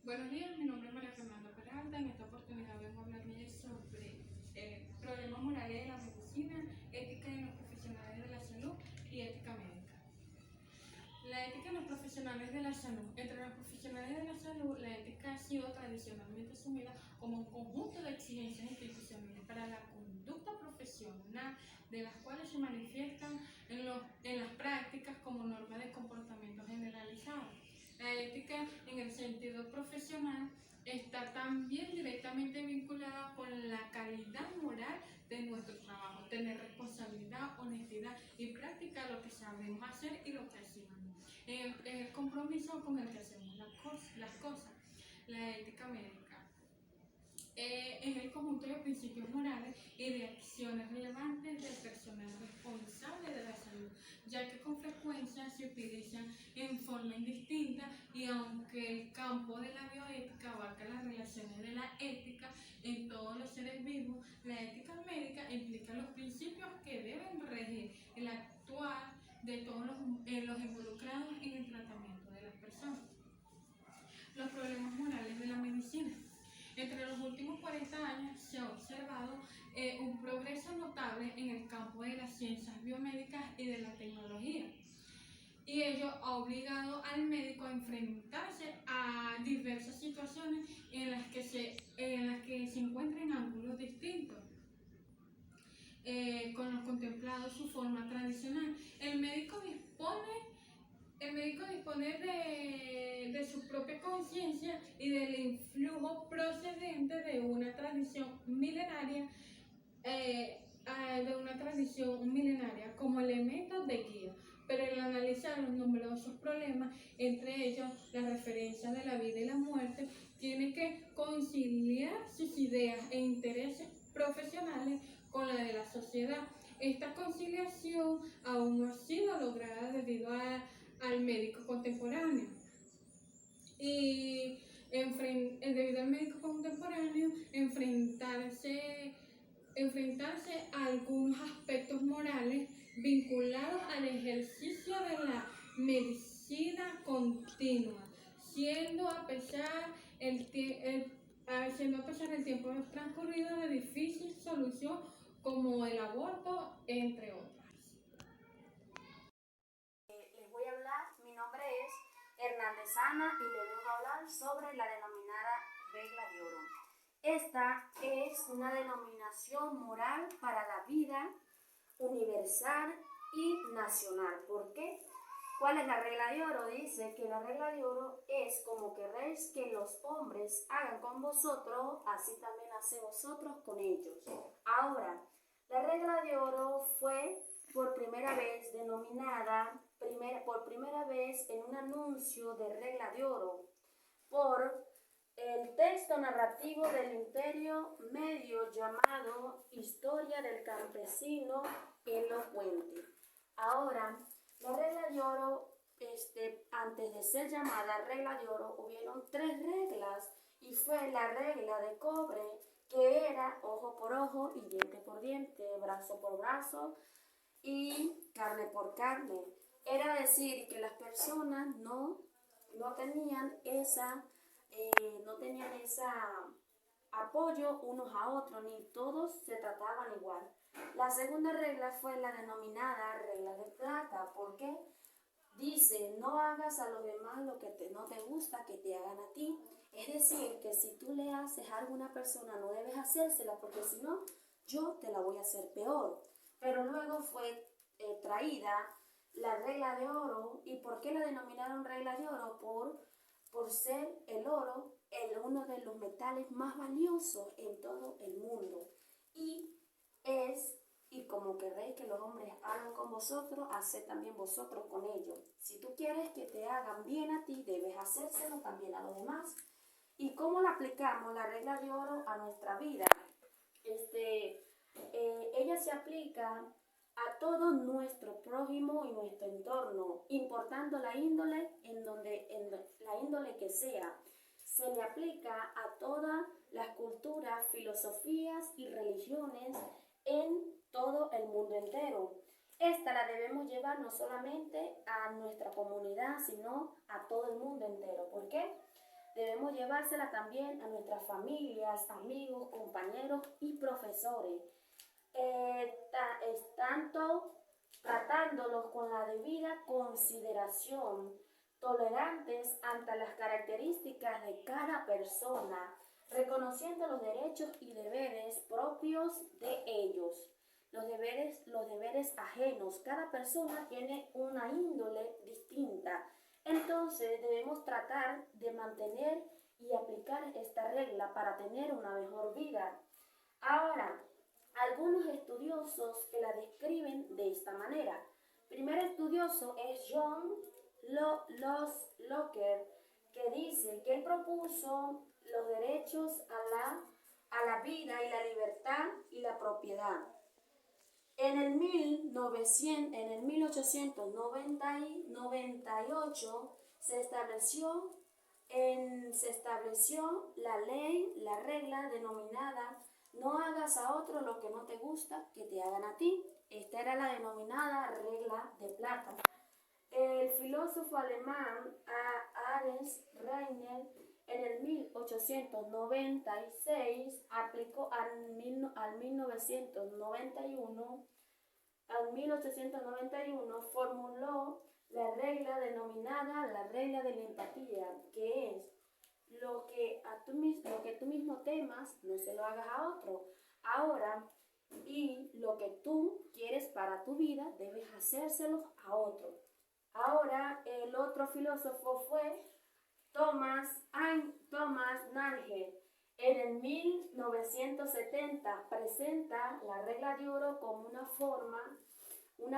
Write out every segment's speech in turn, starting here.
Buenos días, mi nombre es María Fernanda Peralta. En esta oportunidad vengo a hablarles sobre problemas morales de la medicina, ética en los profesionales de la salud y ética médica. La ética en los profesionales de la salud. Entre los profesionales de la salud, la ética ha sido tradicionalmente asumida como un conjunto de exigencias institucionales para la conducta profesional, de las cuales se manifiestan en las prácticas como norma de comportamiento generalizado. La ética en el sentido profesional está también directamente vinculada con la calidad moral de nuestro trabajo, tener responsabilidad, honestidad y practicar lo que sabemos hacer y lo que hacemos. El compromiso con el que hacemos las cosas. La ética médica es el conjunto de principios morales y de acciones relevantes del personal responsable de la salud, ya que con frecuencia se utilizan en forma indistinta, y aunque el campo de la bioética abarca las relaciones de la ética en todos los seres vivos, la ética médica implica los principios que deben regir el actuar de todos los involucrados en el tratamiento de las personas. Los problemas morales de la medicina. Entre los últimos 40 años se ha observado un progreso notable en el campo de las ciencias biomédicas y de la tecnología, y ello ha obligado al médico a enfrentarse a diversas situaciones en las que se encuentra en ángulos distintos. Con lo contemplado su forma tradicional, el médico dispone de su propia conciencia y del influjo procedente de una tradición milenaria, como elementos de guía. Pero al analizar los numerosos problemas, entre ellos la referencia de la vida y la muerte, tiene que conciliar sus ideas e intereses profesionales con la de la sociedad. Esta conciliación aún no ha sido lograda debido al médico contemporáneo. Y debido al médico contemporáneo, enfrentarse a algunos aspectos morales vinculados al ejercicio de la medicina continua, siendo a pesar el tiempo transcurrido de difícil solución, como el aborto, entre otras. Les voy a hablar, mi nombre es Hernández Ana y les vengo a hablar sobre la denominada regla de oro. Esta es una denominación moral para la vida universal y nacional. ¿Por qué? ¿Cuál es la regla de oro? Dice que la regla de oro es: como queréis que los hombres hagan con vosotros, así también haced vosotros con ellos. Ahora, la regla de oro fue por primera vez denominada por primera vez en un anuncio de regla de oro por el texto narrativo del Imperio Medio llamado Historia del Campesino Elocuente. Ahora, la regla de oro, antes de ser llamada regla de oro, hubieron 3 reglas, y fue la regla de cobre, que era ojo por ojo y diente por diente, brazo por brazo y carne por carne. Era decir, que las personas no tenían ese apoyo unos a otros, ni todos se trataban igual. La segunda regla fue la denominada regla de plata. ¿Por qué? Dice: no hagas a los demás lo que no te gusta que te hagan a ti. Es decir, que si tú le haces a alguna persona, no debes hacérsela, porque si no, yo te la voy a hacer peor. Pero luego fue traída la regla de oro. ¿Y por qué la denominaron regla de oro? Por ser el oro uno de los metales más valiosos en todo el mundo. Y como queréis que los hombres hagan con vosotros, haced también vosotros con ellos. Si tú quieres que te hagan bien a ti, debes hacérselo también a los demás. ¿Y cómo la aplicamos, la regla de oro, a nuestra vida? Ella se aplica a todo nuestro prójimo y nuestro entorno, importando la índole la índole que sea. Se le aplica a todas las culturas, filosofías y religiones en todo el mundo entero. Esta la debemos llevar no solamente a nuestra comunidad, sino a todo el mundo entero. ¿Por qué? Debemos llevársela también a nuestras familias, amigos, compañeros y profesores, tanto tratándolos con la debida consideración, tolerantes ante las características de cada persona, reconociendo los derechos y deberes propios de ellos, los deberes ajenos. Cada persona tiene una índole distinta. Entonces debemos tratar de mantener y aplicar esta regla para tener una mejor vida. Ahora, algunos estudiosos que la describen de esta manera. El primer estudioso es John Locke, que dice que él propuso los derechos a la vida y la libertad y la propiedad. En el 1898 se estableció la ley, la regla denominada no hagas a otro lo que no te gusta que te hagan a ti. Esta era la denominada regla de plata. El filósofo alemán Ernst Reiner en el 1896 aplicó al 1891 formuló la regla denominada la regla de la empatía, que es lo que tú mismo temas, no se lo hagas a otro. Ahora, y lo que tú quieres para tu vida, debes hacérselo a otro. Ahora, el otro filósofo fue Thomas Nagel. En el 1970 presenta la regla de oro como una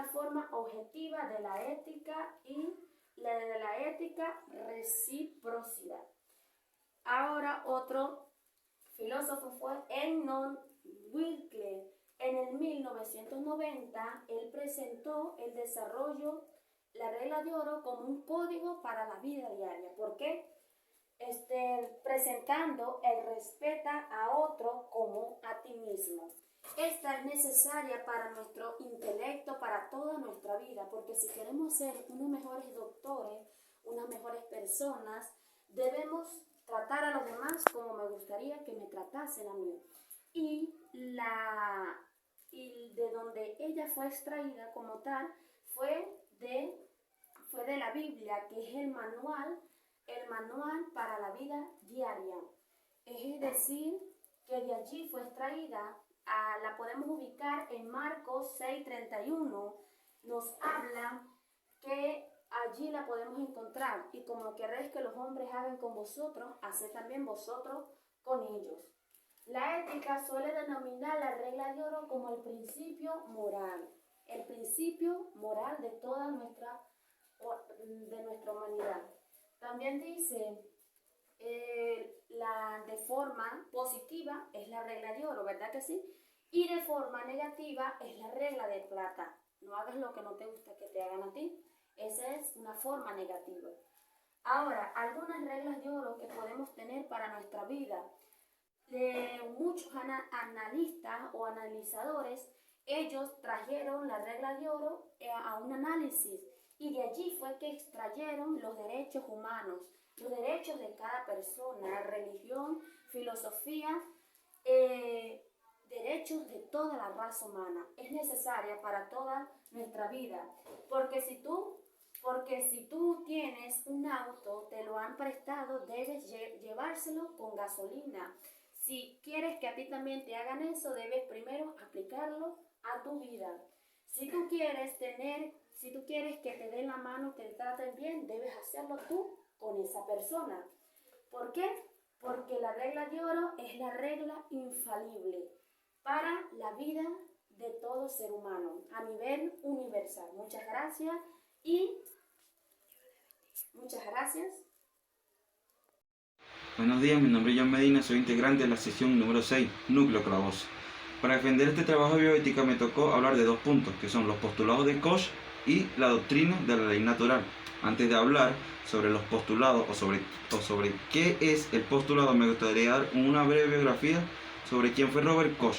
forma objetiva de la ética y de la ética reciprocidad. Ahora otro filósofo fue Edmund Wilkes. En el 1990 él presentó el desarrollo, la regla de oro como un código para la vida diaria. ¿Por qué? Presentando el respeto a otro como a ti mismo. Esta es necesaria para nuestro intelecto, para toda nuestra vida, porque si queremos ser unos mejores doctores, unas mejores personas, debemos tratar a los demás como me gustaría que me tratasen a mí. Y de donde ella fue extraída como tal fue de la Biblia, que es el manual para la vida diaria. Es decir, que de allí fue extraída, la podemos ubicar en Marcos 6:31, nos habla que allí la podemos encontrar. Y como queréis que los hombres hagan con vosotros, haced también vosotros con ellos. La ética suele denominar la regla de oro como el principio moral de toda nuestra humanidad. También dice, de forma positiva es la regla de oro, ¿verdad que sí? Y de forma negativa es la regla de plata. No hagas lo que no te gusta que te hagan a ti. Esa es una forma negativa. Ahora, algunas reglas de oro que podemos tener para nuestra vida. Muchos analistas o analizadores, ellos trajeron la regla de oro a un análisis, y de allí fue que extrayeron los derechos humanos, los derechos de cada persona, religión, filosofía, derechos de toda la raza humana. Es necesaria para toda nuestra vida, porque si tú tienes un auto, te lo han prestado, debes llevárselo con gasolina. Si quieres que a ti también te hagan eso, debes primero aplicarlo a tu vida. Si tú quieres que te den la mano, te traten bien, debes hacerlo tú con esa persona. ¿Por qué? Porque la regla de oro es la regla infalible para la vida de todo ser humano a nivel universal. Muchas gracias. Buenos días, mi nombre es John Medina, soy integrante de la sesión número 6, Núcleo Clavoso. Para defender este trabajo de bioética me tocó hablar de dos puntos, que son los postulados de Koch y la doctrina de la ley natural. Antes de hablar sobre los postulados o sobre qué es el postulado, me gustaría dar una breve biografía sobre quién fue Robert Koch.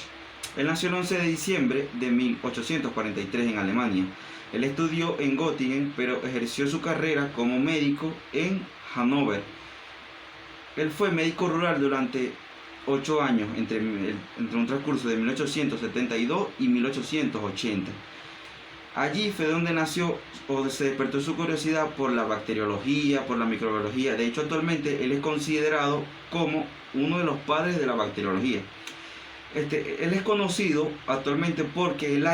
Él nació el 11 de diciembre de 1843 en Alemania. Él estudió en Göttingen, pero ejerció su carrera como médico en Hannover. Él fue médico rural durante 8 años, entre un transcurso de 1872 y 1880. Allí fue donde nació o se despertó su curiosidad por la bacteriología, por la microbiología. De hecho, actualmente él es considerado como uno de los padres de la bacteriología. Él es conocido actualmente porque él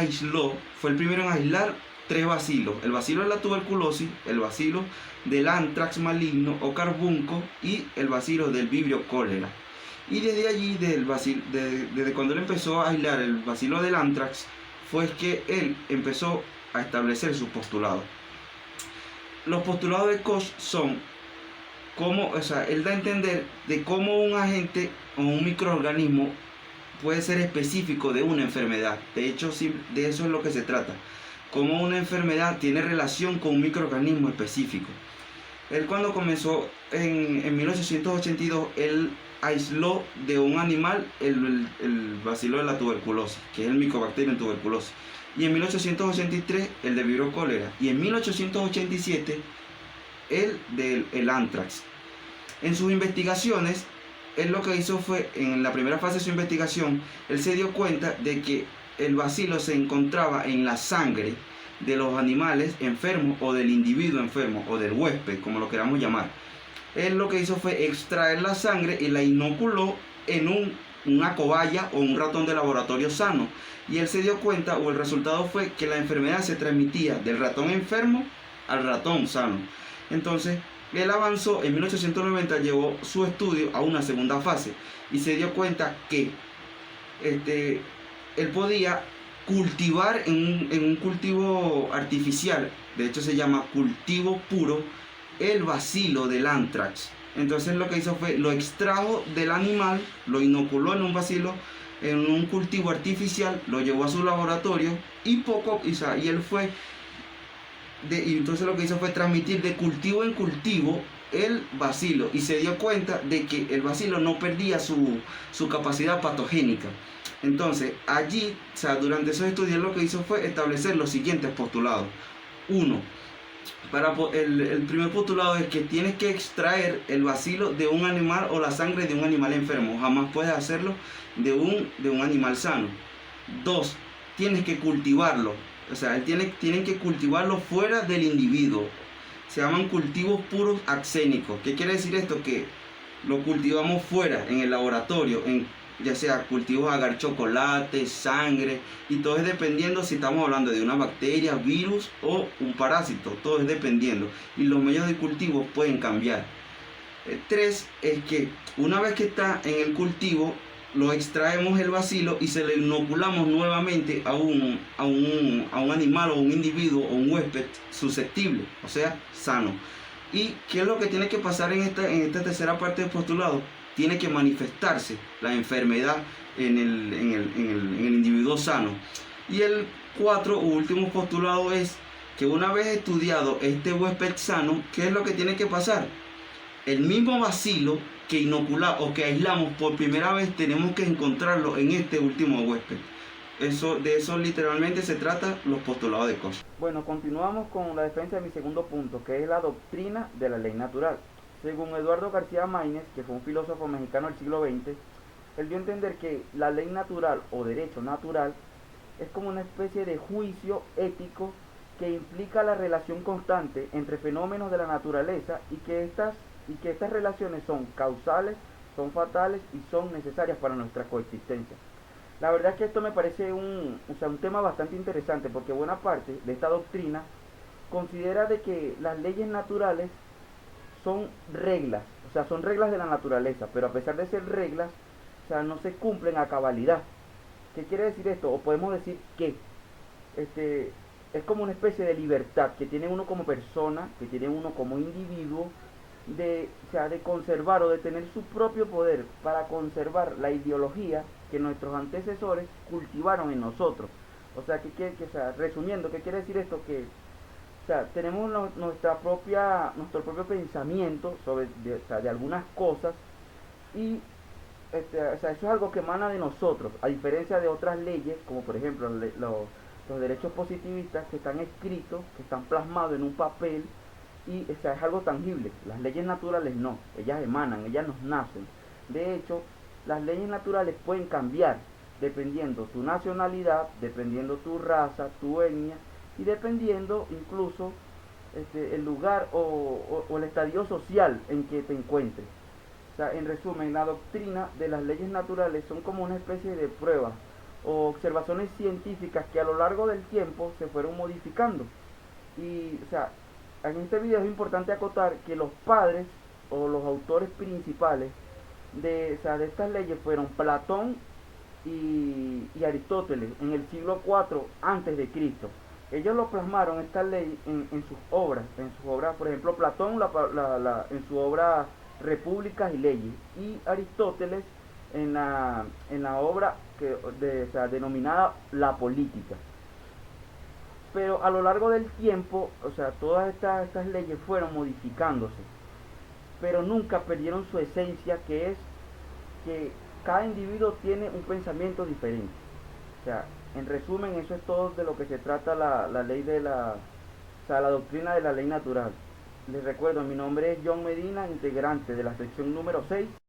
fue el primero en aislar 3 bacilos: el bacilo de la tuberculosis, el bacilo del anthrax maligno o carbunco y el bacilo del vibrio cólera. Y desde allí, desde cuando él empezó a aislar el bacilo del anthrax, fue que él empezó a establecer sus postulados. Los postulados de Koch son él da a entender de cómo un agente o un microorganismo puede ser específico de una enfermedad. De hecho, de eso es lo que se trata. Cómo una enfermedad tiene relación con un microorganismo específico. Él, cuando comenzó en 1882, él aisló de un animal el bacilo de la tuberculosis, que es el Mycobacterium tuberculosis. Y en 1883 el de vibrio cólera. Y en 1887 el anthrax. En sus investigaciones, él lo que hizo fue, en la primera fase de su investigación, él se dio cuenta de que el bacilo se encontraba en la sangre de los animales enfermos o del individuo enfermo o del huésped, como lo queramos llamar. Él lo que hizo fue extraer la sangre y la inoculó en una cobaya o un ratón de laboratorio sano. Y él se dio cuenta, o el resultado fue, que la enfermedad se transmitía del ratón enfermo al ratón sano. Entonces, él avanzó, en 1890 llevó su estudio a una segunda fase y se dio cuenta que él podía cultivar en un cultivo artificial, de hecho se llama cultivo puro, el bacilo del anthrax. Entonces lo que hizo fue, lo extrajo del animal, lo inoculó en un bacilo, en un cultivo artificial, lo llevó a su laboratorio y él fue, y entonces lo que hizo fue transmitir de cultivo en cultivo el bacilo, y se dio cuenta de que el bacilo no perdía su capacidad patogénica. Entonces allí, durante esos estudios, lo que hizo fue establecer los siguientes postulados. Uno, el primer postulado es que tienes que extraer el bacilo de un animal o la sangre de un animal enfermo. Jamás puedes hacerlo de un animal sano. Dos, tienes que cultivarlo. Tienen que cultivarlo fuera del individuo. Se llaman cultivos puros axénicos. ¿Qué quiere decir esto? Que lo cultivamos fuera, en el laboratorio, ya sea cultivos agar chocolate, sangre, y todo es dependiendo si estamos hablando de una bacteria, virus o un parásito. Todo es dependiendo. Y los medios de cultivo pueden cambiar. 3 es que una vez que está en el cultivo, lo extraemos el bacilo y se lo inoculamos nuevamente a un animal o un individuo o un huésped susceptible, o sea, sano. ¿Y qué es lo que tiene que pasar en esta tercera parte del postulado? Tiene que manifestarse la enfermedad en el individuo sano. Y el 4 u último postulado es que una vez estudiado este huésped sano, ¿qué es lo que tiene que pasar? El mismo bacilo que inoculamos o que aislamos por primera vez, tenemos que encontrarlo en este último huésped. De eso literalmente se trata los postulados de Koch. Bueno, continuamos con la defensa de mi segundo punto, que es la doctrina de la ley natural. Según Eduardo García Maínez, que fue un filósofo mexicano del siglo XX, él dio a entender que la ley natural o derecho natural es como una especie de juicio ético que implica la relación constante entre fenómenos de la naturaleza y que estas relaciones son causales, son fatales y son necesarias para nuestra coexistencia. La verdad es que esto me parece un tema bastante interesante, porque buena parte de esta doctrina considera de que las leyes naturales son reglas, son reglas de la naturaleza, pero a pesar de ser reglas, no se cumplen a cabalidad. ¿Qué quiere decir esto? O podemos decir que es como una especie de libertad que tiene uno como persona, que tiene uno como individuo, de conservar o de tener su propio poder para conservar la ideología que nuestros antecesores cultivaron en nosotros. Resumiendo, ¿qué quiere decir esto? Que tenemos nuestro propio pensamiento de algunas cosas, y eso es algo que emana de nosotros, a diferencia de otras leyes, como por ejemplo los derechos positivistas, que están escritos, que están plasmados en un papel, y o sea, es algo tangible. Las leyes naturales no, ellas emanan, ellas nos nacen. De hecho, las leyes naturales pueden cambiar dependiendo tu nacionalidad, dependiendo tu raza, tu etnia y dependiendo incluso el lugar o el estadio social en que te encuentres. O sea, en resumen, la doctrina de las leyes naturales son como una especie de pruebas o observaciones científicas que a lo largo del tiempo se fueron modificando. Y, o sea, en este video es importante acotar que los padres o los autores principales de estas leyes fueron Platón y Aristóteles en el siglo IV antes de Cristo. Ellos lo plasmaron esta ley en sus obras, por ejemplo Platón en su obra Repúblicas y Leyes, y Aristóteles en la obra denominada La Política. Pero a lo largo del tiempo, o sea, todas estas leyes fueron modificándose, pero nunca perdieron su esencia, que es que cada individuo tiene un pensamiento diferente. O sea, en resumen, eso es todo de lo que se trata la ley de la doctrina de la ley natural. Les recuerdo, mi nombre es John Medina, integrante de la sección número 6.